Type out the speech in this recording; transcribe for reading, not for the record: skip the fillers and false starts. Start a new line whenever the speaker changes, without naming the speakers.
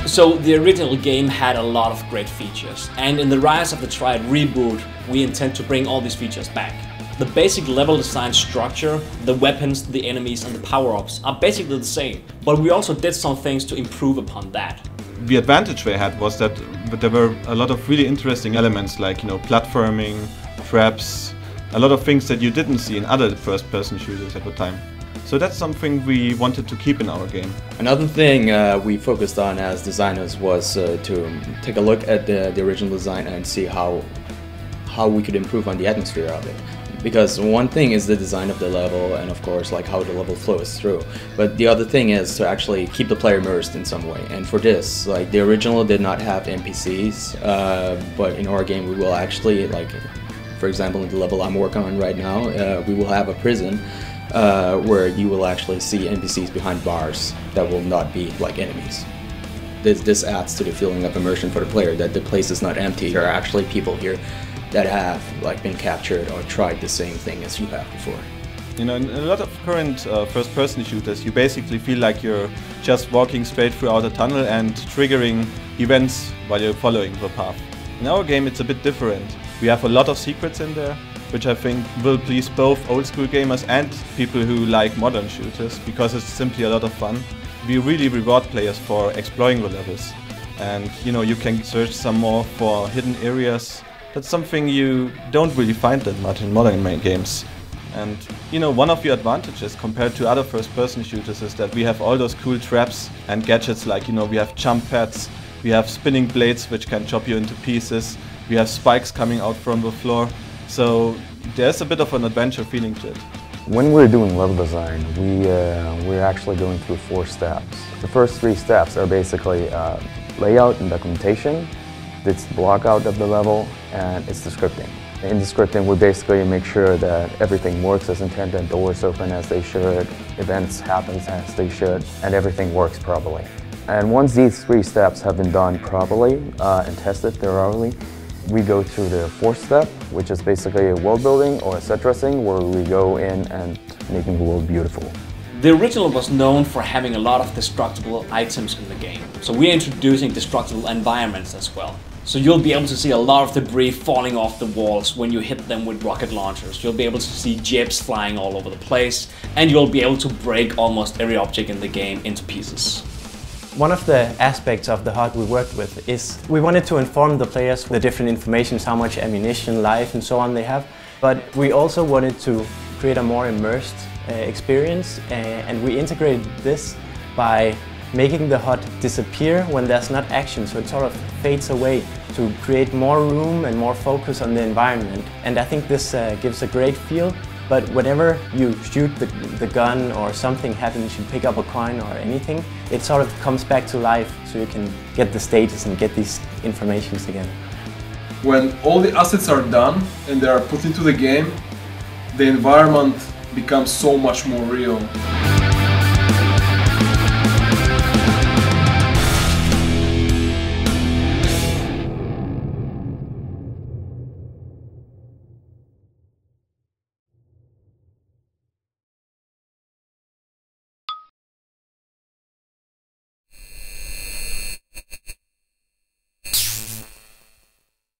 So the original game had a lot of great features, and in the Rise of the Triad reboot, we intend to bring all these features back. The basic level design structure, the weapons, the enemies and the power-ups are basically the same, but we also did some things to improve upon that.
The advantage they had was that there were a lot of really interesting elements like, platforming, traps, a lot of things that you didn't see in other first-person shooters at the time. So that's something we wanted to keep in our game.
Another thing we focused on as designers was to take a look at the original design and see how we could improve on the atmosphere of it. Because one thing is the design of the level and of course like how the level flows through, but the other thing is to actually keep the player immersed in some way. And for this, like the original did not have NPCs, but in our game we will actually, like for example in the level I'm working on right now, we will have a prison where you will actually see NPCs behind bars that will not be like enemies. This adds to the feeling of immersion for the player, that the place is not empty. There are actually people here that have been captured or tried the same thing as you have before.
In a lot of current first-person shooters, you basically feel like you're just walking straight throughout a tunnel and triggering events while you're following the path. In our game it's a bit different. We have a lot of secrets in there, which I think will please both old-school gamers and people who like modern shooters, because it's simply a lot of fun. We really reward players for exploring the levels. And you can search some more for hidden areas. That's something you don't really find that much in modern games. And one of the advantages compared to other first-person shooters is that we have all those cool traps and gadgets like, we have jump pads, we have spinning blades which can chop you into pieces, we have spikes coming out from the floor. So there's a bit of an adventure feeling to it.
When we're doing level design, we're actually going through 4 steps. The first 3 steps are basically layout and documentation. It's the block out of the level, and it's the scripting. In the scripting, we basically make sure that everything works as intended, doors open as they should, events happen as they should, and everything works properly. And once these 3 steps have been done properly and tested thoroughly, we go to the 4th step, which is basically a world building or a set dressing, where we go in and making the world beautiful.
The original was known for having a lot of destructible items in the game, so we're introducing destructible environments as well. So you'll be able to see a lot of debris falling off the walls when you hit them with rocket launchers. You'll be able to see jibs flying all over the place, and you'll be able to break almost every object in the game into pieces.
One of the aspects of the HUD we worked with is we wanted to inform the players the different information, how much ammunition, life and so on they have, but we also wanted to create a more immersed experience, and we integrated this by making the HUD disappear when there's not action, so it sort of fades away to create more room and more focus on the environment. And I think this gives a great feel, but whenever you shoot the gun or something happens, you pick up a coin or anything, it sort of comes back to life, so you can get the status and get these informations again.
When all the assets are done and they are put into the game, the environment becomes so much more real.